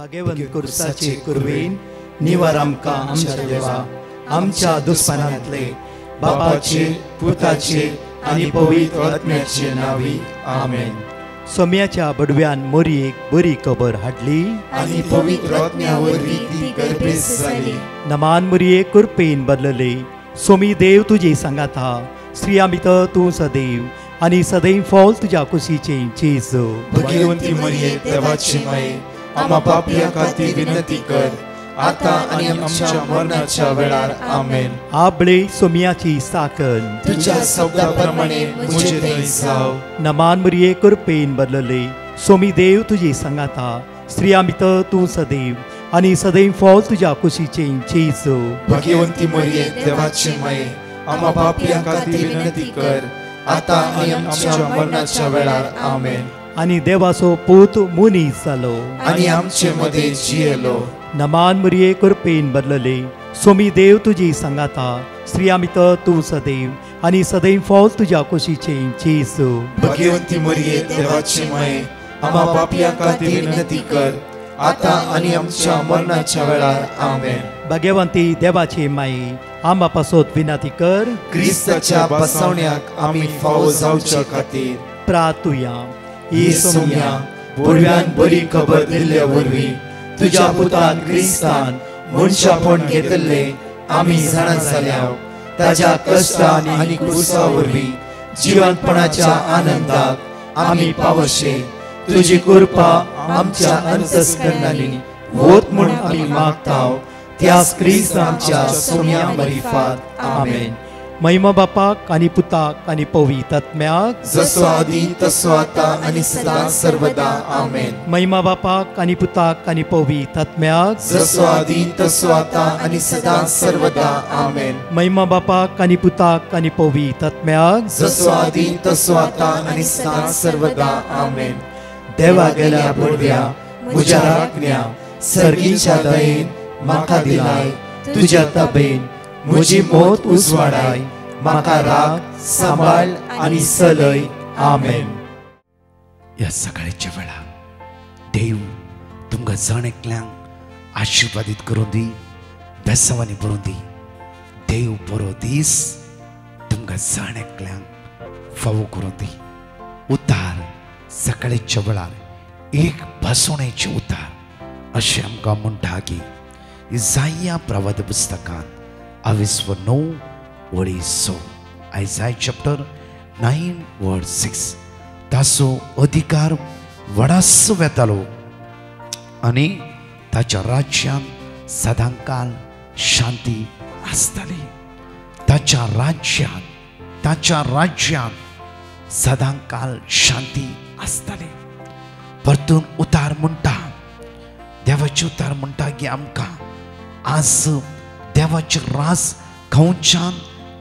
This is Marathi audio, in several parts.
भगवंत कुर्साचे कुरवेन निवार आमकां आमच्या देवा आमच्या दुस्मनांतले बापाचे पुताचे आनी पवित्र आत्म्याचे नावी आमेन. सोम्याच्या बडव्यान मोरयेक बरी खबर हाडली आनी पवित्र आत्म्या वरवीं ती गर्भेस जाली. नमान मोरये कुरपेन बदलले सोमी देव तुजे सांगात हा स्त्रिया भितर तूं सदैव आनी सदैव फॉल तुज्या कुशीचे चेज. भगवंती मरिये देवाची माये आम्हा पापियां खातीर विनंती कर आता आनी आमच्या मरणाच्या वेळार आमेन. आबळे सोम्याची साकन तुझ्या शब्दा प्रमाणे मुझे थंय जाव. नमान मोरये कुरपेन बदलले सोमी देव तुजे सांगात हा स्त्रिया भितर तूं सदैव आनी सदैव फॉल तुज्या कुशीचे चेज. भगवंती मरिये देवाची माये आम्हा पापियां खातीर विनंती कर आता आनी आमच्या मरणाच्या वेळार आमेन. आनी देवाचो पूत मुनीस जालो आनी आमचे मदे जियेलो. नमान मोरये कुरपेन बदलले सोमी देव तुजी सांगात हा स्त्रिया भितर तूं सदैव आनी सदैव फॉल तुज्या कुशीचे चेज. भगवंती मरिये देवाची माये आम्हा पापियां खातीर विनंती कर आता आनी आमच्या मरणाच्या वेळार आमेन. भगवंती देवाचे माये आम्हा पासत विनंती कर क्रिस्ताच्या बसवण्याक आमी फावो जावच्या खातीर प्रार्थुया. ही सोम्या बडव्यान बरी खबर दिल्ल्या वरवीं तुज्या पुतान क्रिस्तान मनशापण घेतले आमी जाणा जाल्याव ताज्या कश्टान आनी क्रुसा वरवीं जिवंतपणाच्या आनंदाक आमी पावशे. तुजी कृपा आमच्या अंतस्करणांनी वोत म्हूण आमी मागताव त्याच क्रिस्त आमच्या सोम्या मरिफात आमेन. महिमा बापाक आनी पुताक आनी पवित्र आत्म्याक जसो आदी तसो आता आनी सदां सर्वदा आमेन. महिमा बापाक आनी पुताक आनी पवित्र आत्म्याक जसो आदी तसो आता आनी सदां सर्वदा आमेन. महिमा बापाक आनी पुताक आनी पवित्र आत्म्याक जसो आदी तसो आता आनी सदां सर्वदा आमेन. देवा गेल्या बडव्या म्हज्या राखण्या सर्गीच्या दयेन म्हाका दिलाय तुज्या ताबेन म्हजी मोत उजवाडाय म्हाका राख सांबाळ आनी चलय आमेन. ह्या सकाळच्या वेळार देव तुमकां जण एकल्यांक आशिर्वादीत करून दी बेसवानी भरून दी. देव बरो दीस तुमकां जण एकल्यांक फावो करून दी. उतार सकाळच्या वेळार एक भासणेचे उतार अशें आमकां म्हणटा की इसाया प्रवाद पुस्तकांत 29:6 आयसाय चॅप्टर 9:6 ताचो अधिकार वडास वेतालो आनी ताच्या राज्यांत सदांकाल शांती आसतली. ताच्या राज्यांत सदांकाल शांती आसतली. परतून उतार म्हणटा देवाचे उतार म्हणटा की आमकां आज देवाचे रास खावच्यान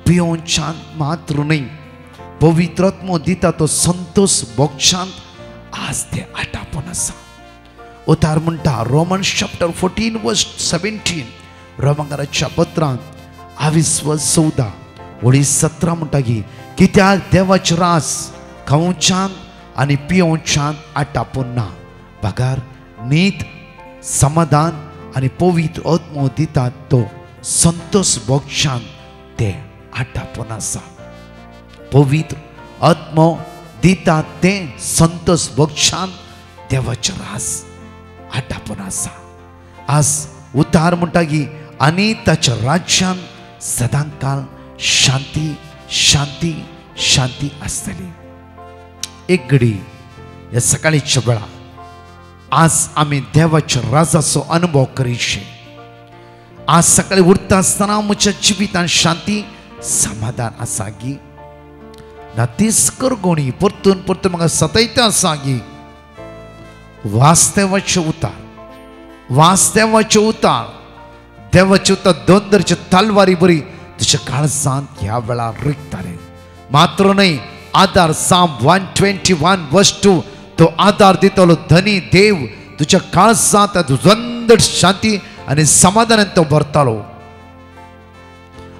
पिवच्यान मात्र न्ही पवित्र आत्मो दिता तो संतोष भोगच्यान आज ते आटापून आसा. उतार म्हणटा रोमन्स चॅप्टर 14:17 रोमांकाराच्या पत्रांत 14:17 म्हणटा की कित्याक देवाचे रास खावच्यान आनी पिवच्यान आटापून ना पगार नीत समाधान आनी पवित्र आत्मो दिता तो संतोष भोगच्यान ते आटापून आसा. पवित्र आत्मो दिता ते संतोष भोगच्यान देवाचे रास आटापून आसा. आज उतार म्हणटा की आनी ताच्या राज्यान सदांकाल शांती शांती शांती आसतली. एक घडी ह्या सकाळीच्या वेळा आज आमी देवाच्या राजाचो अनुभव करीशे. आज सकाळी उठता आसतना म्हज्या जिवितांत शांती समाधान आसा गी ना तिस्कर गोणी परतून म्हाका सतयता आसा गी. वास्तवाचे उतार देवाचे उतार दोंदरचे तलवारी बरी तुज्या काळजांत ह्या वेळार रिगताले मात्र न्ही. आदार साम 121:2 तो आदार दितलो धनी देव तुझ्या काळजांत दोंदर शांती आनी समाधानान तो भरतालो.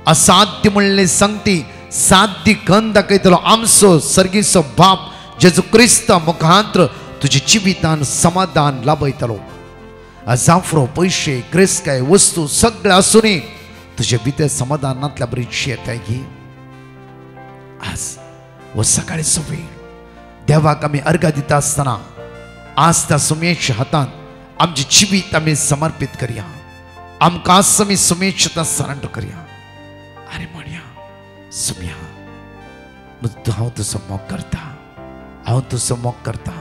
असाध्य म्हणले सांगती साध्य करून दाखयतलो आमचो सर्गीचो बाप जेजू क्रिस्त मुखांतर तुझ्या जिवितान समाधान लाभयतलो. जांफ्रो पैसे क्रेस्काय वस्तू सगळे आसूनय तुझे भितर समाधानांतल्या बरीचशी येता घे आज व सकाळी सोबीत देवाक आमी अर्घ दिता आसतना आज त्या सुमेच्या हातांत आमची जिवीत आमी समर्पित करया आमकां आज आमी सुमेच्या सरेंडर करया आनी म्हणया सुम्या हांव तुजो मोग करता हांव तुजो मोग करता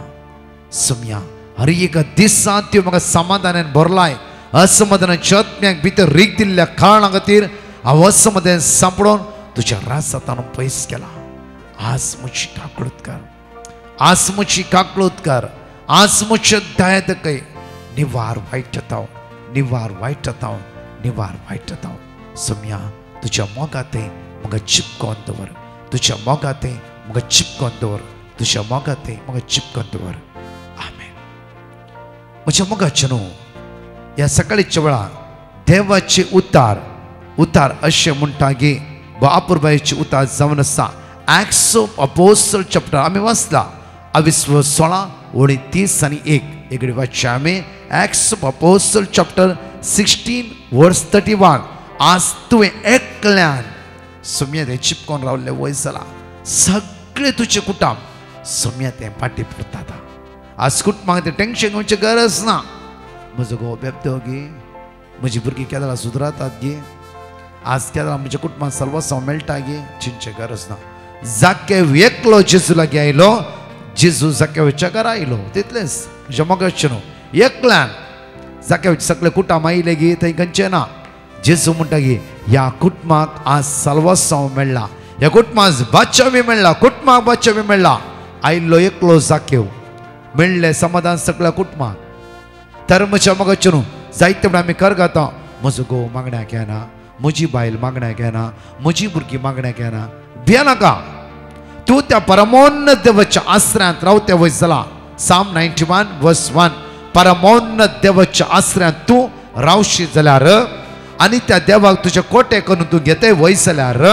सुम्या हर एक दिसा त्यो म्हाका समाधानान भरलाय असमाधानाच्या आत्म्याक भितर रीग दिल्ल्या कारणा खातीर हांव असमाधान सांपडून तुज्या रासांत पयस केला आज म्हजी काकळूत कर आज म्हजी काकळूत कर आज म्हज्या दयेदकय निवार वायट जाता निवार वायट जाता निवार वायट जाता सुम्या तुज्या मोगांतय म्हाका चिपकोन दवर तुज्या मोगांतय म्हाका चिपकोन दवर तुज्या मोगांतय म्हाका चिपकोन दवर आमेन म्हज्या मोगाचे न्हू ह्या सकाळीच्या वेळार देवाचे उतार अशें म्हणटा गे बापूरबाईचे उतार जावन आसा एक्ट्स ऑफ अपोस्टल चॅप्टर आमी वाचला 26:30 आनी 1 एकडी वाचया आमी एक्ट्स ऑफ अपोस्टल चॅप्टर 16:31 आज तुवें एकल्यान सुम्या ते चिपकोन रावल्ले वय जाला सगळे तुजे कुटुंब सुम्या ते पाटी पडटात आज कुटुंबाक ते टेन्शन घेवची गरज ना म्हजो घोव बेबतो गे म्हजी भुरगीं केदां सुदरातात गे आज केदां म्हज्या कुटुंबाक सर्वस्व मेळटा गे चिंतचे गरज ना जाकेव एकलो जेजू लागीं आयलो जेजू जाकेवच्या घरा आयलो तितलेंच म्हज्या मोगाचें न्हू एकल्यान जाकेवचे सगळे कुटुंब आयले गे थंय खंयचें ना जेजू म्हणटा गे ह्या कुटुंबाक आज सर्वस्व मेळ्ळा ह्या कुटुंबाक बादशाह मेळ्ळा कुटुंबाक बादशाह मेळ्ळा आयल्लो एकलो जाकेव मेळ्ळें समाधान सगळ्या कुटुंबाक तर म्हज्या मोगाचें न्हू जायते म्हणून आमी कर घाता म्हजो घोव मागण्याक येना म्हजी बायल मागण्याक येना म्हजी भुरगीं मागण्याक येना भियेनाका तूं त्या परमोन्नत देवाच्या आश्रयांत रावते वय जाला साम 91:1 परमोन्नत देवाच्या आश्रयांत तूं रावशी जाल्यार आनी त्या देवाक तुजे कोटे करून तूं घेतय वय जाल्यार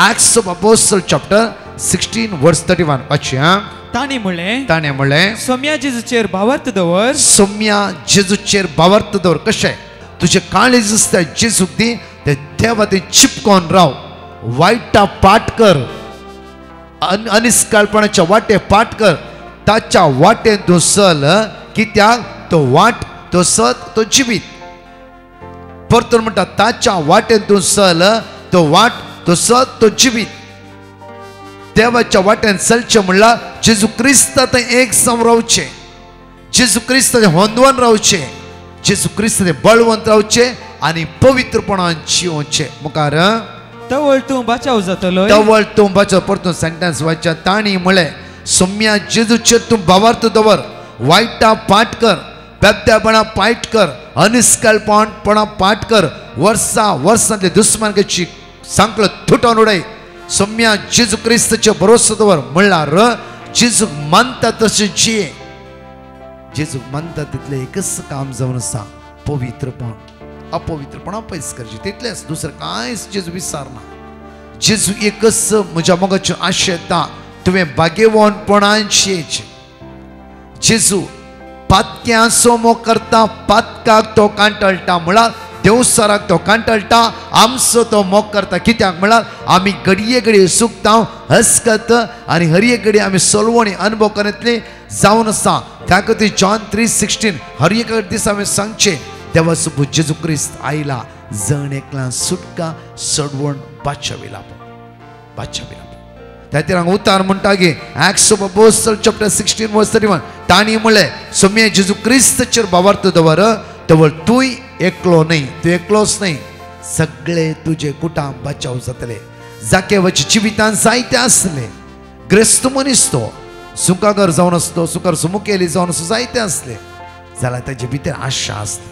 एक्ट्स ऑफ अपोस्टल चॅप्टर 16:31 वाचया ताणे म्हणलें सोम्या जेजूचेर भावार्थ दवर सोम्या जेजूचेर भावार्थ दवर कशें तुजे काळीज आसता जेजूक दी ते देवा ते चिपकोन राव वायटा पाठ कर अनिष्काळपणाच्या वाटे पाठ कर ताच्या वाटेन तूं चल कित्याक तो वाट तो सत तो जिवीत परतून म्हणटा ताच्या वाटेन तूं चल तो वाट तो सत तो जिवीत देवाच्या वाटेन चलचें म्हणल्यार जेजू क्रिस्तांत एक सम रावचें जेजू क्रिस्ताचें होंदवून रावचें जेजू क्रिस्ताचें बळवंत रावचें आनी पवित्रपणान जिवचें मुखार तवळ तूं बचाव जातलो तवळ तूं बचाव परतून सेंटेन्स वाचया ताणी म्हळें सोम्या जेजूचेर तूं भावार्थ दवर वायटा पाठ कर बेबद्यापणां पाठ कर अनिष्काळपणां पाठ कर वर्सांतले दुस्मानकाची सांकळो तुटोवन उडय सोम्या जेजू क्रिस्ताचेर भरोसो दवर म्हणल्यार जेजूक मानता तशें जिये जेजूक मानता तितलें एकच काम जावन आसा पवित्रपण अपवित्रपणां पयस करचें तितलेंच दुसरें कांयच जेजू विचारना जेजू एकच म्हज्या मोगाचें आशा येता तुवें भाग्यवानपणान जियेचें जेजू पातक्यांचो मोग करता पातकाक तो कांटळटा म्हळ्यार देवसराक तो कांटळटा आमचो तो मोग करता कित्याक म्हळ्यार आमी घडये घडये सुखता हसकत आनी हर एक घडी आमी सोलवणी अनुभव करीतली जावन आसा त्या खातीर जॉन 3:16 हर एक दीस आमी सांगचें देवा सुबू जेजू क्रिस्त आयला जण एकला सुटका सोडवण बादशाह त्या खातीर हांगा उतार म्हणटा गे एक्ट्स ऑफ अपोस्टल चॅप्टर 16:31 ताणी म्हळें सोम्या जेजू क्रिस्ताचेर भावार्थ दवर तवळ तूंय एकलो न्हय तूं एकलोच न्हय सगळे तुजे कुटुंब बचाव जातले जाकेवाच्या जिवितांत जायते आसले ग्रेस्त मनीस तो सुकागर जावन आसलो सुकार सुमुखेली जावन आसलो जायते आसले जाल्यार ताचे भितर आशा आसली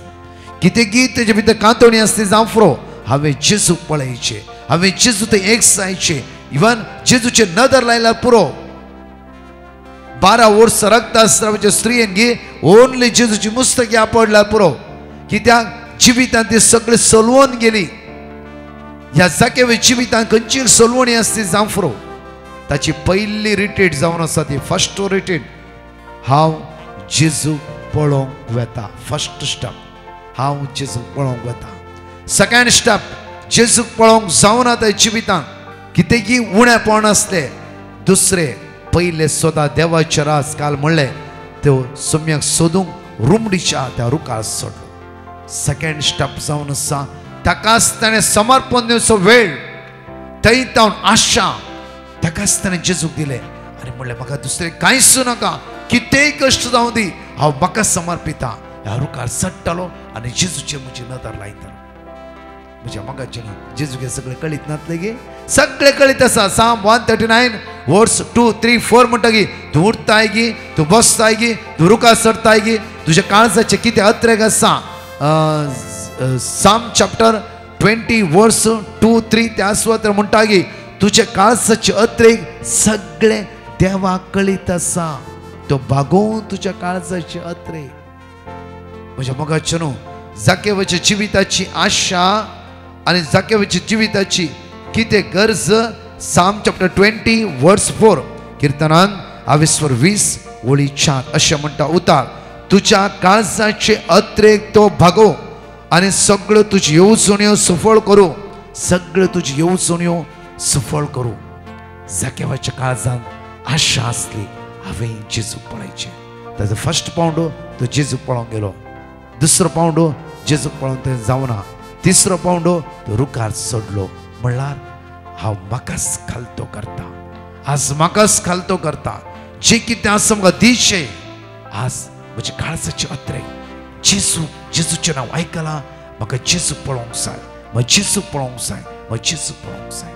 कितें गीत ताचे भितर कांतोणी आसली जावं हांवें जेजू पळयचें हांवें जेजू थंय एक जायचें इवन जेजूचे नदर लायल्यार पुरो 12 वर्सां रक्तस्रावाच्या स्त्रियेन गे ओन्ली जेजूची मुस्तकी आपडल्यार पुरो कित्याक जिवितांत ती सगळी सोलवून गेली ह्या जाकेवे जिवितांत खंयची सोलवणी आसली जावं ताची पयली रिट्रीट जावन आसा ती फर्स्ट रिट्रीट हांव जेजू पळोवंक वेता. फर्स्ट स्टेप हांव जेजूक पळोवंक वेता. सेकंड स्टेप जेजूक पळोवंक जावना त्या जिवितांत कितेंय उणेपण आसले. दुसरे पहिले स्वता देवाचे रास काल म्हणले त्यो सम्यक सोदूंक रुमडीच्या त्या रुखार सोडलो. सेकंड स्टेप जावन आसा ताकाच ताणें समर्पण दिवचो वेळ, थंय तावन आशा ताकाच ताणें जेजूक दिले आनी म्हणलें म्हाका दुसरें कांयच नाका, कितेंय कश्ट जावं दी, हांव म्हाका समर्पिता. ह्या रुखार सट्टलो आनी जेजूचेर म्हजी नदर लायतलो. म्हज्या मगाचे जेजूक सगळें कळीत नातलें गे, सगळें कळीत आसा. साम 139 वर्स 2, 3, 4 म्हणटा गी तूं उठताय गी, तूं बसताय गी, तूं रुखार सरताय गी, तुज्या काळजाचे कितें अत्रेक आसा. साम चॅप्टर 20 वर्स 2, 3 त्या स्वत्र म्हणटा गी तुझे काळजाचे अत्रेक सगळे देवाक कळीत आसा. तो भागोवन तुज्या काळजाचे अत्रेक. म्हज्या मोगाचे न्हू, जाकेवाच्या जिविताची आशा आनी जाकेवाच्या जिविताची कितें गरज. साम चॅप्टर 20 वर्स 4 किर्तनान 20 ओळी 4 अशें म्हणटा उतार. तुज्या काळजाचे अत्रेक तो भागो आनी सगळ्यो तुजी येवजण्यो सफळ करूं, सगळ्यो तुजी येवजण्यो सफळ करूं. जाकेवाच्या काळजांत आशा आसली हांवें जेजूक पळयचें. ताजो फर्स्ट पावंड तो जेजूक पळोवंक गेलो. दुसरो पावंड जेजूक पळोवंक थंय जावना. तिसरो पावंड तो रुखार सोडलो. म्हणल्यार हांव म्हाकाच खालतो करता, आज म्हाकाच खालतो करता. जे कितें आसा म्हाका दिशे. आज म्हजे काळजाचे अत्रेक जेजूचें नांव आयकलां, म्हाका जेजूक पळोवंक जाय, म्हाका जेजूक पळोवंक जाय, म्हाका जेजूक पळोवंक जाय.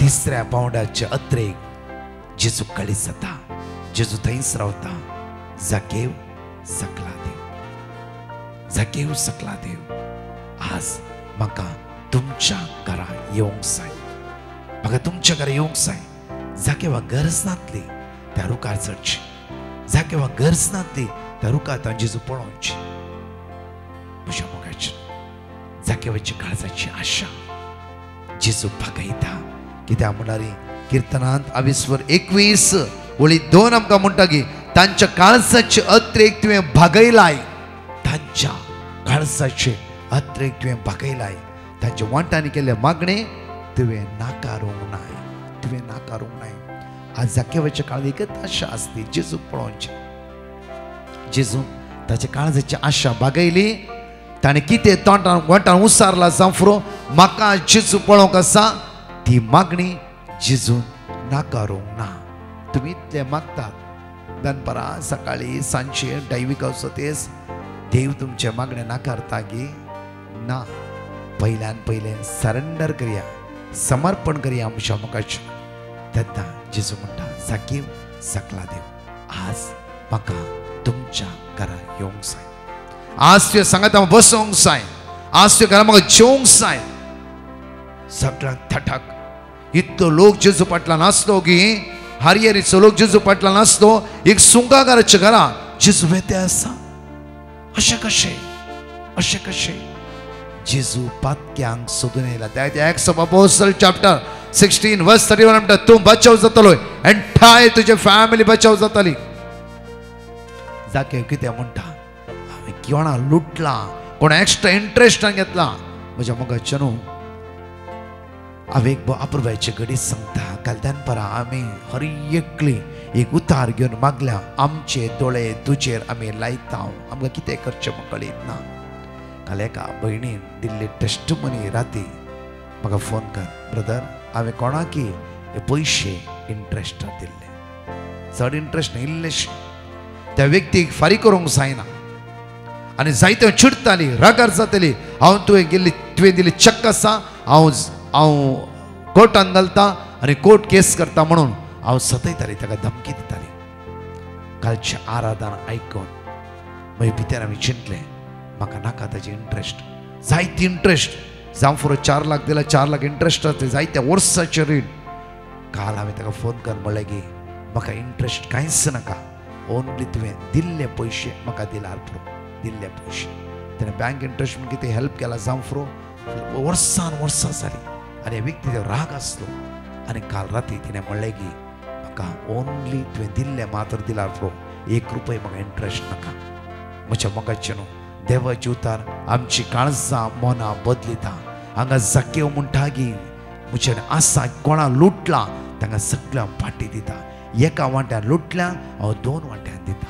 तिसऱ्या पावंडाचे अत्रेक जेजू कळीत जाता. जेजू थंयच रावता. जाकेव सकला देव, जाकेव सकला देव. आज म्हाका तुमच्या घरा येवंक जाय, म्हाका तुमच्या घरा येवंक जाय. जाकेवाक गरज नातली त्या रुखार चडची, जाकेवाक गरज नातली त्या रुखार जेजू पळोवची. म्हज्या मोगाची जाकेवाची काळजाची आशा जेजू भागयता. कित्याक म्हणल्यार किर्तनांत 21 ओळी 2 आमकां म्हणटा की तांच्या काळजाचे अत्रेक तुवें भागयलाय, तांच्या काळजाचे अत्रेक तुवें भागयलाय. तांच्या वांटांनी केल्ले मागणे तुवें नाकारूंक नाय, तुवें नाकारूंक नाय. आज जाकेवाच्या काळात एकच आशा आसली जेजूक पळोवची. जेजू ताच्या काळजाची आशा भागयली. ताणें कितें तोंडान वांटान उसारला जावं फुरो म्हाका जेजू पळोवंक आसा, ती मागणी जेजून नाकारूंक ना. तुमी इतले मागतात दनपरां सकाळी सांजचे दैवीक अवसतेस देव तुमचे मागणे नाकारता गे ना. पयल्यान पयलें सरेंडर करया, समर्पण करया आमच्या मुखाचें. तेन्ना जेजू म्हणटा जाकेव सकला देव, आज म्हाका तुमच्या घरा येवंक जाय, आज तुवें सांगात हांव बसोंक जाय, आज तुवें घरा म्हाका जेवंक जाय. सगळ्यांक थाटाक इतलो लोक जेजू फाटल्यान नासलो गी, हरियरीचो लोक जेजू फाटल्यान नासलो. एक सुंगागाराच्या घरा जेजू वेते आसा. अशें कशें, अशें कशें जेजू पातक्यांक सोदून येयला. त्या एक्ट्स ऑफ अपोस्टल चॅप्टर 16 वर्स 31 म्हणटा तूं बचाव जातलो, एंटायर तुजी फॅमिली बचाव जातली. जाके कितें म्हणटा हांवें कोणा लुटला, कोणा एक्स्ट्रा इंट्रस्टान घेतला. म्हज्या मोगाचें न्हू, हांवें एक अपुरबायचे घडीत सांगता. काल दनपरां आमी हर एकली एक उतार घेवन मागल्या. आमचे दोळे तुजेर आमी लायता, आमकां कितें करचें म्हाका कळीत ना. काल एका भयणीन दिल्ली टेस्टमनी राती म्हाका फोन कर, ब्रदर हांवें कोणाकी हे पयशे इंट्रस्टार दिल्ले, चड इंट्रस्ट न्ही इल्लेशें. त्या व्यक्तीक फारीक करूंक जायना आनी जायत्यो चिडटाली, रागार जाताली. हांव तुवें दिल्ली चॅक आसा, हांव कोर्टान घालता आनी कोर्ट केस करता म्हणून हांव सतयताली, ताका धमकी दिताली. कालचे आराधना आयकून मागीर भितर आमी चिंतलें म्हाका नाका ताजी इंट्रस्ट, जायती इंट्रस्ट जावं फुरो 4 लाख दिला, 4 लाख इंट्रस्ट आसता जायत्या वर्साचे रीण. काल हांवें ताका फोन कर म्हणलें की म्हाका इंट्रस्ट कांयच नाका, ओन्ली तुवें दिल्ले पयशे म्हाका दिल्यार पुरो, दिल्ले पयशे. ताणें बँक इंट्रस्ट म्हणून कितें हेल्प केला जावं फुरो वर्सान वर्सां जाली आनी व्यक्तीचो राग आसलो. आनी काल राती तिणें म्हणलें की म्हाका ओन्ली तुवें दिल्ले मात्र दिल्यार पुरो, 1 रुपये म्हाका इंट्रस्ट नाका. म्हज्या मोगाचे न्हू देवाचे उतार आमची काळजां मनां बदलिता. हांगा जाकेव म्हणटा की म्हजे आसा कोणा लुटला तांकां सगळ्यांक फाटी दिता. एका वांट्यान लुटल्या हांव 2 वांट्यान दिता.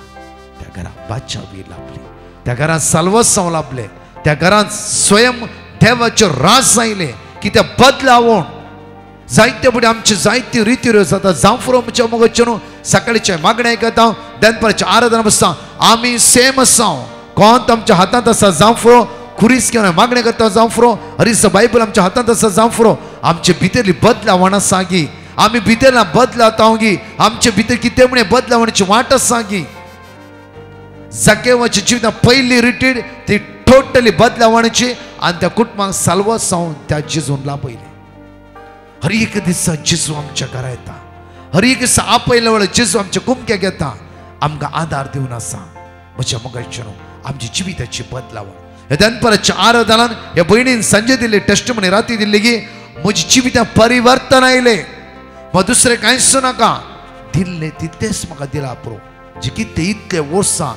त्या घरात बादशाह लाभली, त्या घरात साल्वत्सव लाभले, त्या घरात स्वयं देवाचे रास आयले. कित्याक बदलावण जायते फुडें आमचे जायत्यो रिती जाता. जावं म्हज्या मोगाचे न्हू सकाळीचे मागणे आयकता, दनपारचे आराधना बसता, आमी सेम आसा. कोंत आमच्या हातांत आसा जावं खुरीस घेवन मागणे करता जावं हरीस बायबल आमच्या हातांत आसा जावं आमचे भितरली बदलावण आसा गी. आमी भितर बदलाता गी. आमचे भितर कितें म्हणे बदलावणीची वाट आसा गी. जाकेवाची जिवितां पयली रिटीड ती टोटली बदलावणीची आनी त्या कुटुंबाक साल्वत्सव त्या जेजून लाभयले. हर एक दिसा जेजू आमच्या घरा येता. हर एक दिसा आपयले वेळ जेजू आमच्या कुमक्याक येता. आमकां आदार दिवन आसा. म्हज्या मोगाचे न्हू आमची जिविताची बदलावण. हे दनपाराच्या आराधनान ह्या भयणीन संजय दिल्ली टेस्टमनी राती दिल्ली की म्हजी जिवितां परिवर्तन आयले. मग दुसरें कांयच नाका दिल्ले तितलेंच म्हाका दिला प्रो. जे कितें इतले वर्सां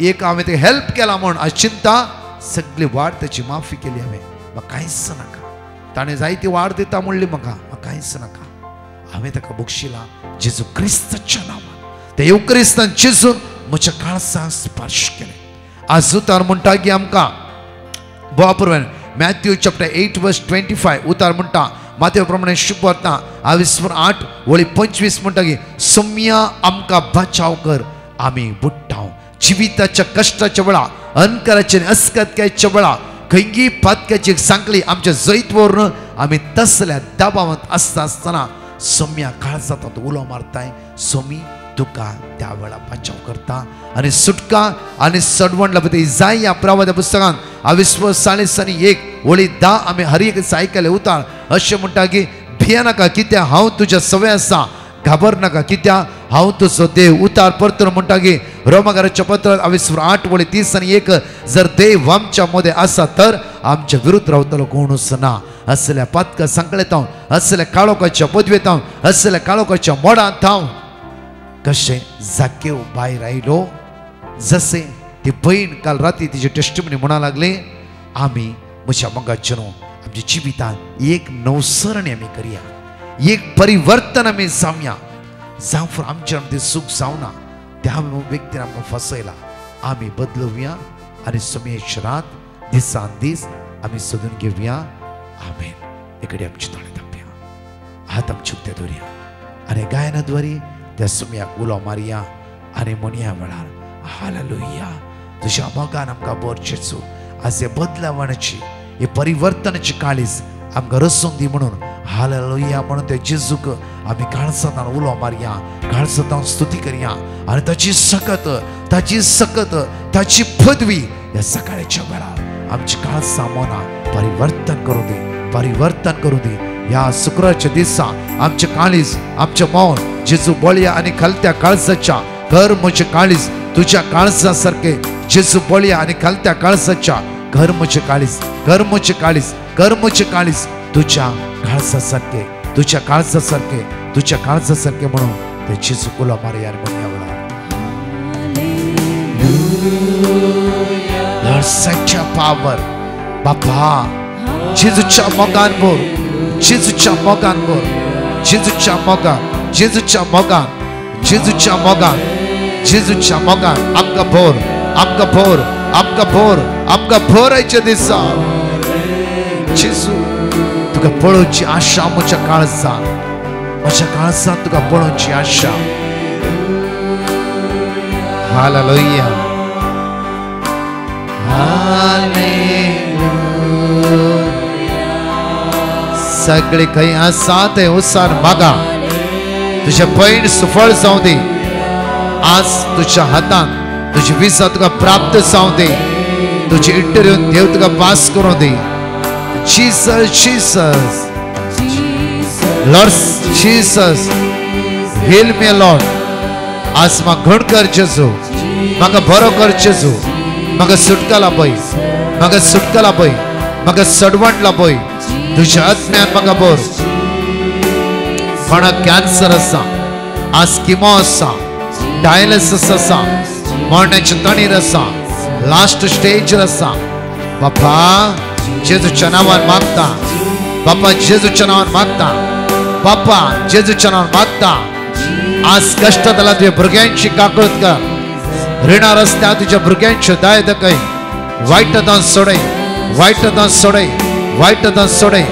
एक हांवें ते हेल्प केला म्हण आज चिंता सगळी वाड त्याची माफी केली. हांवें म्हाका कांयच नाका. ताणें जायती वाड दिता म्हणली म्हाका कांयच नाका. हांवें ताका बक्षिला जेजू क्रिस्ताच्या नांवान. ते युक्रिस्तान जेजून म्हज्या काळजाक स्पर्श केले. आज उतार म्हणटा की आमकां बोवापुरवेन मॅथ्यू चॅप्टर 8 वर्स 25 उतार म्हणटा माथ्या प्रमाणे शुभ वर्ता 28 वळी 25 म्हणटा की सौम्या आमकां बचाव कर आमी बुडटाव. जिविताच्या कश्टाच्या वेळा अनकाराच्या अस्कत्याच्या वेळा खंयी पातक्याची सांकळी आमच्या जैत व्हरून आमी तसल्या दबावांत आसतना सौम्या काळजांत उलो मारताय. सोमी तुका त्या वेळा बचाव करता आणि सुटका आणि सडवण लाभते. जाय या प्रवाद्या पुस्तकान 28:1 वळी 10 आमी हर एक आयकले उतार अशें म्हणटा की भिये नाका कित्याक हांव तुज्या सवय आसा. घाबर नाका कित्याक हांव तुजो देव. उतार परतून म्हणटा की रोमाकाराच्या पत्रांत 28:8 वळी 30:1 जर देव आमच्या मध्ये आसा तर आमच्या विरुद्ध रावतलो कोणूच ना. असल्या पातका सांकळेत हांव, असल्या काळोखाच्या पदवेत हांव, असल्या काळोखाच्या मोडांत हांव. कशें जाकेव भायर आयलो जसे ती बहीण काल राती तिचे टेस्टिमनी म्हणा लागले आमी म्हज्या मोगाचे न्हू आमच्या जिवितांत एक नवसरणी आमी करया, एक परिवर्तन आमी जावया. जावं आमच्या मध्ये सुख जावना त्या व्यक्तीन आमकां फसयला. आमी बदलुया आनी समेश्वरात दिसान दीस आमी सोदून घेवया. आमेन. एकडे आमची तोंडां धांपया, हात आमचे उक्ते दवरया आनी गायनाद्वारे त्या सुम्याक उलो मारया आनी म्हणया वेळार हालेलुया तुज्या मोगान आमकां बरचेचो. आज हे बदलावणाची हे परिवर्तनाची काळीज आमकां रसून दी म्हणून हालेलुया म्हणून त्या जेजूक आमी काळजांत उलो मारया, काळजांत स्तुती करया आनी ताची सकत ताची पदवी ह्या सकाळच्या वेळार आमची काळजां मनां परिवर्तन करूं दी, परिवर्तन करूं दी. ह्या शुक्राच्या दिसा आमचे काळीज आमचे मौन जेजू बळया आणि खालत्या काळजाच्या घर म्हजे काळीज तुझ्या काळजा सारखे. जेजू बळया आणि खालत्या काळजाच्या घर म्हजे काळीज, घर म्हजे काळीज, घर म्हजे काळीज तुझ्या काळजा सारखे, तुझ्या काळजा सारखे, तुझ्या काळजा सारखे म्हणून ते जेजू कुला मारया आणि म्हणया वेळा Lord such a power बापा जेजूच्या मोगान बोर, जेजूच्या मोगान बोर, जेजूच्या मोगान, जेजूच्या मोगान, जेजूच्या मोगान, जेजूच्या मोगान आमकां भोर, आमकां भोर, आमकां भोर, आमकां भोरायच्या दिसा जेजू तुका पळोवची आशा म्हज्या काळजांत, म्हज्या काळजांत तुका पळोवची आशा. हालेलुया सगळे काही आसा ते उसार मागा. तुझे पैण सुफळ जावं दे. आज तुझ्या हातांत तुझी विजा तुका प्राप्त जावं दे. तुझी इंटरव्यू देव तुका पास करूं दे. जीसस जीसस लॉर्ड जीसस हेल मी लॉर्ड. आज म्हाका घड कर जेजू, म्हाका बरो कर जेजू, म्हाका सुटका लाभय, म्हाका सुटका लाभय, म्हाका सडवण लाभय. तुझ्या आत्म्यान म्हाका बोर. कोणाक कॅन्सर आसा आज किमो आसा डायलिसिस आसा, मरणाची तणीर आसा, लास्ट स्टेज आसा. बापा जेजूच्या नांवान मागता, बापा जेजूच्या नांवान मागता, बापा जेजूच्या नांवान मागता. आज कष्ट जाला तुझ्या भुरग्यांची काकूळट कर. रिणा रस्त्यार तुझ्या भुरग्यांच्यो दाय दाखय. वायटदां सोडय, वायटदां सोडय, वायटदां सोडय.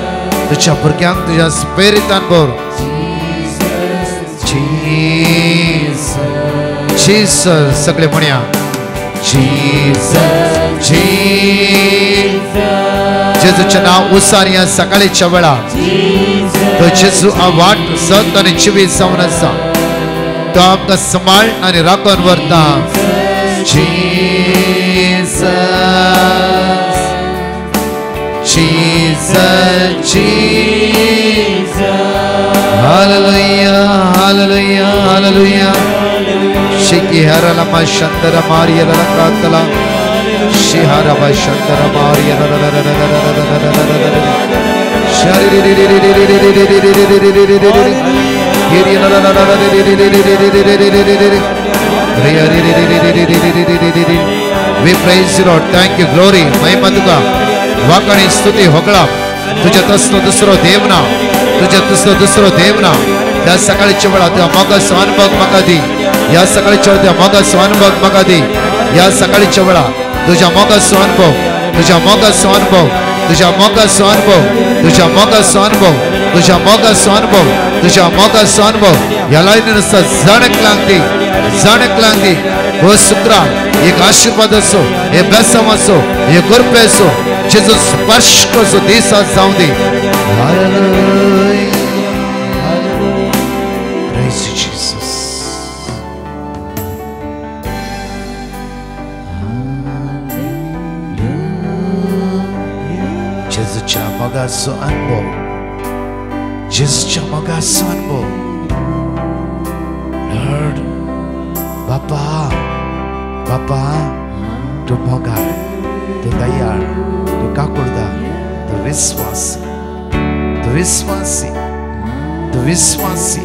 तुझ्या भुरग्यांक तुझ्या स्पिरितान भर. जीसस सगळे म्हणया जीसस जीसस. जेजूचे नाव उसार या सकाळीच्या वेळा तो जेजू वाट सत आणि चिवी जावन आसा. तो आमकां सांबाळ आणि राखून व्हरता. Jesus Jesus Jesus. Hallelujah hallelujah hallelujah. शिकी हरला मा शंदरा मारिया ला कातला. शिहारा मा शंदरा मारिया ला ला ला ला ला. शरी रे रे रे रे रे रे रे रे रे रे रे रे रे रे. गिरी ला ला ला ला रे रे रे रे रे रे रे रे रे रे रे रे. रे रे रे रे रे रे रे रे रे रे रे. We praise you Lord. Thank you. Glory. महिमा तुका. वाकणी स्तुती होकळा. तुझ्या तसलो दुसरो देव ना. तुझ्या तसलो दुसरो देव ना. या सकाळच्या वेळा तुझ्या मोगाचो अनुभव म्हाका दी. या सकाळच्या वेळा तुझ्या मोगाचो अनुभव म्हाका दी. या सकाळच्या वेळा तुझ्या मोगाचो अनुभव, तुझ्या मोगाचो अनुभव, तुझ्या मोगाचो अनुभव, तुझ्या मोगाचो अनुभव, तुझ्या मोगाचो अनुभव, तुझ्या मोगाचो अनुभव. या लायनीन आसा जाणक लागली, जाणक लागली. हो शुक्रा एक आशीर्वाद असो, हे बेसम असो, हे गुरपे असो, जेजू स्पर्श कसो दिसा जाऊ दे. Praise you, Jesus. जेजूच्या मोगाचो अनुभव, जेजूच्या मोगाचो अनुभव. लॉर्ड बापा, बापा तू मोगाळ, तू दयाळ, तू काकुळदा, तू विश्वासी, तू विश्वासी, तू विश्वासी.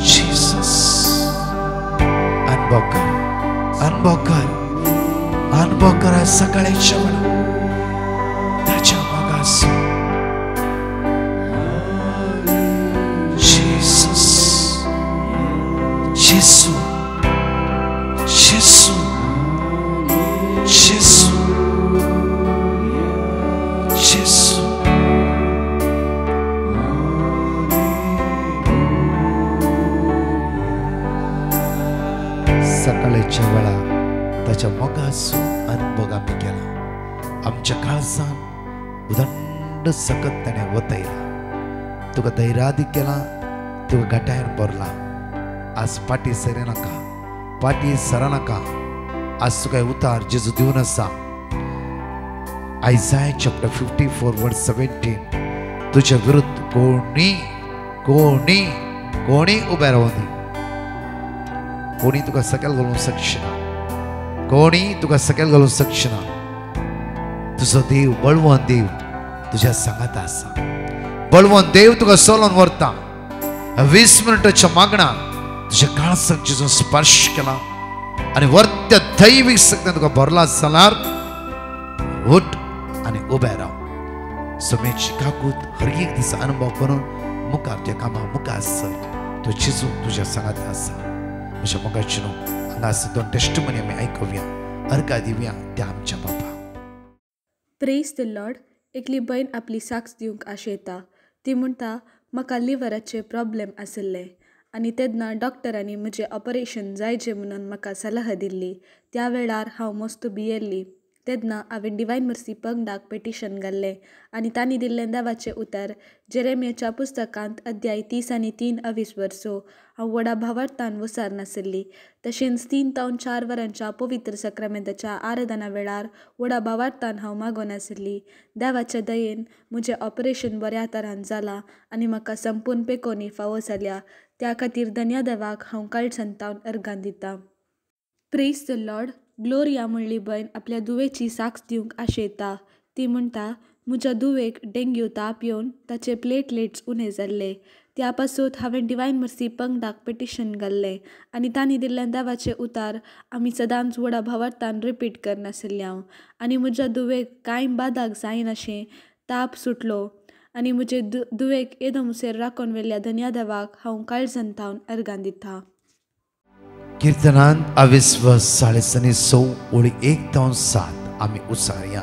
जीसस अनुभव कर, अनुभव कर, अनुभव कर. सकाळच्या वेळा त्याच्या मोगाचो. जीसस जेसू जेसू जेसू जेसू. सकाळच्या वेळा त्याच्या मोगाचो अनुभव आम्ही केला. आमच्या काळजान उदंड सकत ताणें वतयला. तुका धैर्यादी केला, तुका गटायर भरला. आज पाटी सरिनाका, पाटी सरानाका. आज तुका उतार जेजू दिवन आसा. Isaiah chapter 54 verse 17. तुझ्या विरुद्ध कोणी कोणी कोणी उभे रावूं दी. कोणी तुका सकयल घालूंक शकना, कोणी तुका सकयल घालूंक शकना. तुजो देव बळवंत देव तुझ्या सांगात आसा. बळवंत देव तुका सोलोन व्हरता. 20 मिनिटाच्या मागणा तुझ्या काळजाक जेजून स्पर्श केला आणि वर्त्य दैवीक शक्तीन तुका भरला जाल्यार उठ आणि उबे राव. सोमेची काकूत हर एक दिसा अनुभव करून मुखार त्या कामा मुखार सर. तो जेजू तुझ्या सांगात आसा. म्हज्या मोगाची न्हू हांगासर 2 टेस्टिमनी आमी आयकुया, अर्घा दिवया त्या आमच्या बापा. Praise the Lord. एकली बहीण आपली साक्ष दिवंक आशेता. ती म्हणटा म्हाका लिव्हराचे प्रॉब्लेम आशिल्ले आनी तेन्ना डॉक्टरांनी म्हजें ऑपरेशन जायचें म्हणून म्हाका सल्ला दिल्ली. त्या वेळार हांव मस्त भियेल्ली. तेन्ना हांवें डिवायन मर्सी पंगडाक पेटिशन घाल्लें आनी तांणी दिल्लें देवाचें उतर जेरेमियाच्या पुस्तकांत अध्याय 30 आनी 3 20 वर्सो हांव व्हडा भावार्थान वसार नासली. तशेंच 3 ते 4 वरांच्या पवित्र सक्रामेंताच्या आराधना वेळार व्हडा भावार्थान हांव मागोन आसली. देवाच्या दयेन म्हजें ऑपरेशन बऱ्या तरान जालां आनी म्हाका संपूर्ण पेकोनी फावो जाल्या. त्या खातीर धन्यदेवाक हांव काळसंतावन अर्गां दितां. Praise the Lord. ग्लोरिया म्हणली बहीण आपल्या दुवेची साक्ष दिवंक आशेता. ती म्हणटा म्हज्या धुवेक डेंग्यू ताप येवन ताचे प्लेटलेट्स उणे जाल्ले. त्या पासून हांवें डिवायन मर्सी पंगडाक पिटिशन घाल्लें आनी तांणी दिल्लें देवाचें उतार आमी सदांच व्हडा भावार्थान रिपीट करनासली हांव. आनी म्हज्या धुवेक कांय बादाक जायनाशें ताप सुटलो आनी म्हजे धुवेक एकदम मुसेर राखून व्हेल्ल्या धन्या देवाक हांव काळजांतावन अर्गां दिता. कीर्तनांत 22:6 आमी उसारया.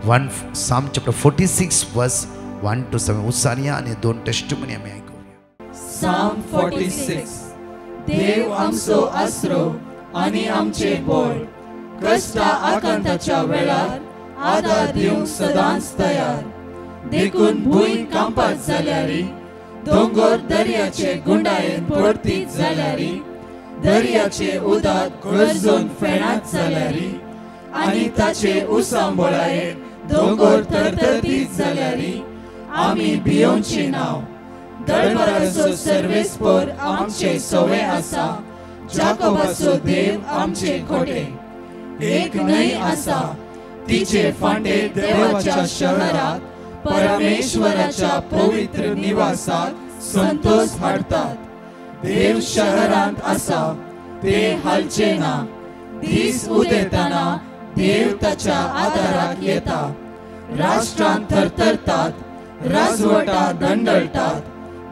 Psalm chapter 46 verse 1 to 7 उसारया आनी 2 टेस्टिमनी आमी आयकुया. Psalm 46. देव आमचो आसरो आनी आमचे बळ, कश्टा आकांताच्या वेळार आदार दिवंक सदांच तयार. देखून भूंय कांपात जाल्यारी, दोंगर दर्याचे गुंडायेन परतीत जाल्यारी, दर्याचे उदक गरजून फेणात जाल्यारी, आनी ताचे उसांबळायेर दोंगर तरतरतीत जाल्यारी, आमी भियोंची नाव. दळपराचो सर्वेस्पर आमचे सवय आसा, जाकोबाचो देव आमचे खोटे. एक न्हंय आसा, तिचे फांटे देवाच्या शहरात, परमेश्वराच्या पवित्र निवासात संतोष हाडतात. देव शहरांत आसा, ते हालचे ना. दीस उदेताना देव ताच्या आदाराक येता. राष्ट्रांत थरथरतात, राजवटा दंडळटात.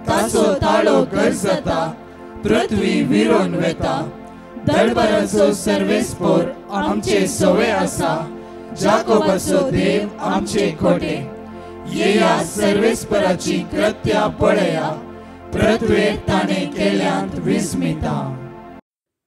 ताचो ताळो गरजता, पृथ्वी विरोन वेता. दळपराचो सर्वेस्पर आमचे सवय आसा, जाकोबाचो देव आमचे खोटे. येया सर्वेस्पराची कृत्या पळया, पृथ्वेर ताणे केल्यांत Vismita.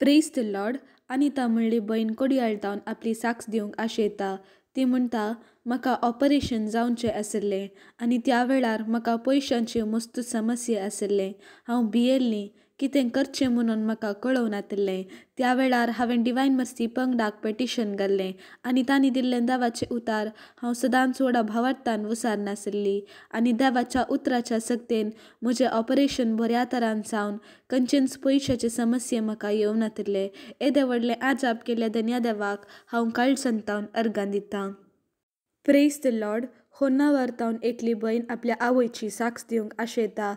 Praise the Lord. Anita म्हणली बहीण कोडयाळतावन आपली साक्ष दिवंक आशेता. ती म्हणटा, म्हाका ऑपरेशन जावचें आशिल्लें आनी त्या वेळार म्हाका पयशांची मस्त समस्या आशिल्ले. हांव भियेल्लीं, कितें करचें म्हणून म्हाका कळोवनातिल्लें. त्या वेळार हांवें डिवायन मर्सी पंगडाक पिटिशन घाल्लें आनी तांणी दिल्लें देवाचें उतार हांव सदांच व्हडा भावार्थान विसरनासली. आनी देवाच्या उतराच्या सक्तेन म्हजें ऑपरेशन बऱ्या तरान जावन खंयचेच पयशाचे समस्ये म्हाका येवनातिल्ले. येदें व्हडलें आजाप केल्ल्या धन्या देवाक हांव काळजांतावन अर्गां दितां. Praise the Lord. होन्नावरतावन एकली बहीण आपल्या आवयची साक्ष दिवंक आशेता.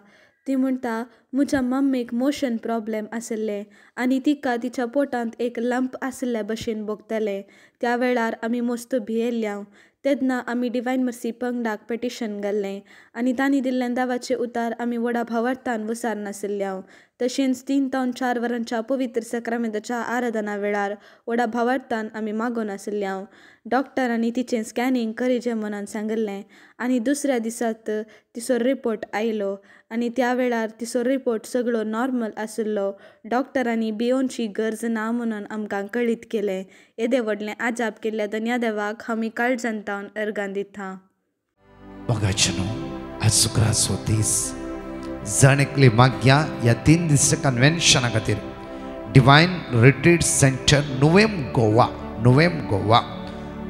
ती म्हणटा, म्हज्या मम्मीक मोशन प्रॉब्लेम आशिल्ले आनी तिका तिच्या पोटांत एक लंप आशिल्ल्या भशेन भोगतालें. त्या वेळार आमी मस्त भियेल्ल्या. तेन्ना आमी डिवायन मर्सी पंगडाक पिटिशन घाल्लें आनी तांणी दिल्लें देवाचें उतार आमी व्हडा भावार्थान विसरनासल्या. तशेंच 3 ते 4 वरांच्या पवित्र सक्रामेंताच्या आराधना वेळार व्हडा भावार्थान आमी मागून आशिल्ल्या. डॉक्टरांनी तिचें स्कॅनिंग करीचें म्हणून सांगिल्लें आनी दुसऱ्या दिसात तिचो रिपोर्ट आयलो आनी त्या वेळार तिचो रिपोर्ट सगळो नॉर्मल आशिल्लो. डॉक्टरांनी भियोंची गरज ना म्हणून आमकां कळीत केलें. येदें व्हडलें आजाप केल्ल्या धन्या देवाक आमी काळजांतावन अर्गां दितां. बघाचनो आज शुक्राचो दीस जण एकली माग्या ह्या 3 दिसा कन्वेन्शना खातीर डिवायन रिट्रीट सेंटर नुवेम गोवा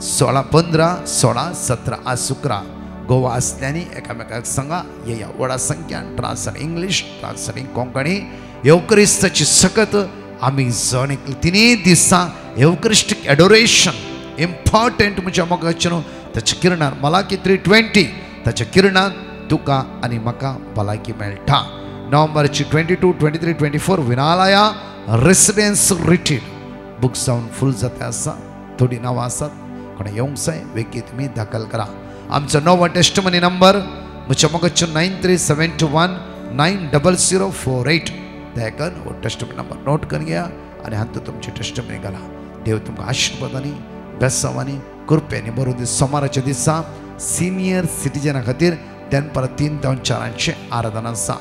16-15, 16-17 आज शुक्रा गोवा असल्यानी एकामेकाक सांगा येया. व्हडा संख्यान ट्रान्सलेट इंग्लीश, ट्रान्सलेटिंग कोंकणी येवक्रिस्ताची सकत आमी जण एकली 3 दिसां येवक्रिस्टीक एडोरेशन इम्पॉर्टंट म्हणजे मोगाचनो ताच्या किरणान मलाकी 3:20 ताच्या किरणान तुका आनी म्हाका भलायकी मेळटा. नोव्हेंबरची 22, 23, 24 विनालया रेसिडेन्स रिट्रीट बूक जावन फूल जाते आसा. थोडी नांवां आसात, कोण येवंक जाय वेगी तुमी दाखल करा. आमचो नवो टेस्टमनी नंबर म्हज्या मोगाचो 9371-90048 तेका हो टेस्टमनी नंबर नोट करून घेया आनी हातूंत तुमची टेस्टमनी घाला. देव तुमकां आशिर्वादांनी बेसांवांनी कृपेनी बरोवन दी. सोमाराच्या दिसा सिनियर सिटीजना खातीर दनपार 3 ते 4 आराधना आसा.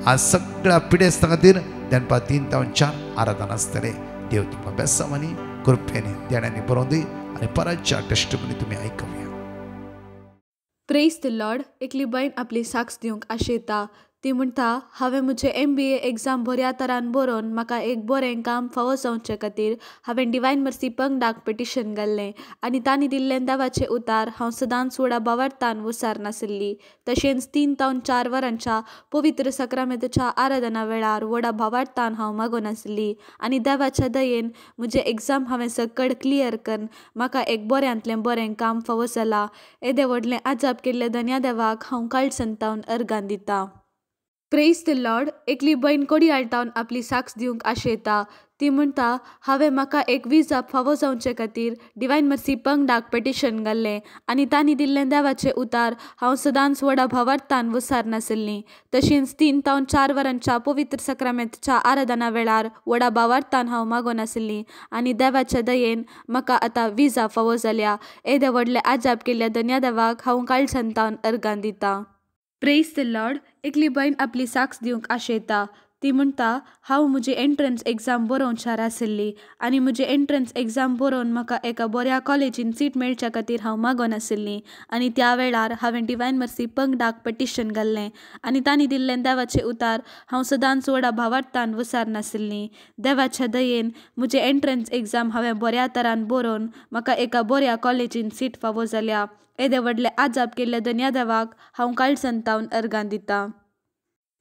आज सगळ्या पिडेस्तां खातीर दनपार 3 ते 4 आराधना आसतले. देव तुमकां बेसांवांनी कृपेनी देण्यानी बरोवन दी आनी परतच्या टेस्टमनी तुमी आयकुया. Praise the Lord. एकली बहीण आपली साक्ष दिवंक आशेता. ती म्हणटा हांवें म्हजें MBA एग्जाम बऱ्या तरान बरोवन म्हाका एक बरें काम फावो जावचे खातीर हांवें डिवायन मर्सी पंगडाक पिटिशन घाल्लें आनी तांणी दिल्लें देवाचें उतार हांव सदांच व्हडा भावार्थान विसरनासली. तशेंच 3 ते 4 वरांच्या पवित्र सक्रामेंताच्या आराधना वेळार व्हडा भावार्थान हांव मागोन आसली आनी देवाच्या दयेन म्हजें एग्जाम हांवें सकड क्लियर करून म्हाका एक बऱ्यांतलें बरें काम फावो जालां. येदें व्हडलें आजाप केल्लें धन्य देवाक हांव काळसंतावन अर्गां दितां. Praise the Lord. एकली बहीण कोडयाळटावन आपली साक्ष दिवंक आशेता. ती म्हणटा हांवें म्हाका एक विजा फावो जावचे खातीर डिवायन मर्सी पंगडाक पिटिशन घाल्लें आनी तांणी दिल्लें देवाचें उतार हांव सदांच व्हडा भावार्थान विसरनासली. तशेंच 3 ते 4 वरांच्या पवित्र सक्रामेंताच्या आराधना वेळार व्हडा भावार्थान हांव मागोन आसली आनी देवाच्या दयेन म्हाका आतां विजा फावो जाल्या. येदें व्हडलें आजाप केल्ल्या धन्य देवाक हांव काळसंतावन अर्गां दितां. Praise the Lord. एकली बहीण आपली साक्ष दिवंक आशेता. ती म्हणटा हांव म्हजी एंट्रन्स एग्जाम बरोवन शार आसली आनी म्हजी एंट्रन्स एग्जाम बरोवन म्हाका एका बऱ्या कॉलेजीन सीट मेळच्या खातीर हांव मागोन आसली आनी त्या वेळार हांवें डिवायन मर्सी पंगडाक पिटिशन घाल्लें आनी तांणी दिल्लें देवाचें उतार हांव सदांच व्हडा भावार्थान विसरनासली. देवाच्या दयेन म्हजें एंट्रन्स एग्जाम हांवें बऱ्या तरान बरोवन म्हाका एका बऱ्या कॉलेजीन सीट फावो जाल्या. येदें व्हडलें आजाप केल्ल्या धन्य देवाक हांव काळसंतावन अर्गां दितां.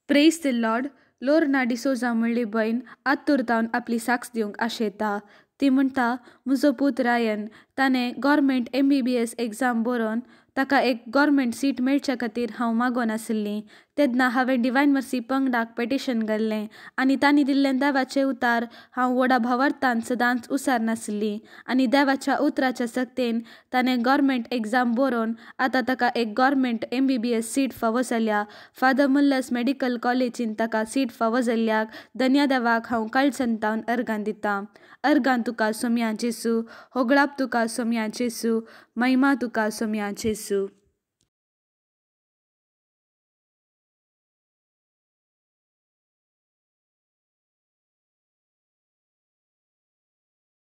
Praise the Lord. Lorna D'Souza म्हणली बहीण आतुरतावन आपली साक्ष दिवंक आशेता. ती म्हणटा म्हजो पूत रायन ताणें गव्हर्मेंट MBBS एग्जाम बरोवन ताका एक गव्हर्मेंट सीट मेळच्या खातीर हांव मागोन आसली. तेन्ना हांवें डिवायन मर्सी पंगडाक पिटिशन घाल्लें आनी तांणी दिल्लें देवाचें उतार हांव व्हडा भावार्थान सदांच विसरनासली आनी देवाच्या उतराच्या सक्तेन ताणें गव्हर्मेंट एग्जाम बरोवन आतां ताका एक गव्हर्मेंट MBBS सीट फावो जाल्या. फादर मुल्लस मेडिकल कॉलेजीन ताका सीट फावो जाल्ल्याक धन्य देवाक हांव काळसंतावन अर्गां दितां. अर्गां तुका सोम्या जेसू, होगळाप तुका सोम्या जेसू, महिमा तुका सोम्या जेसू.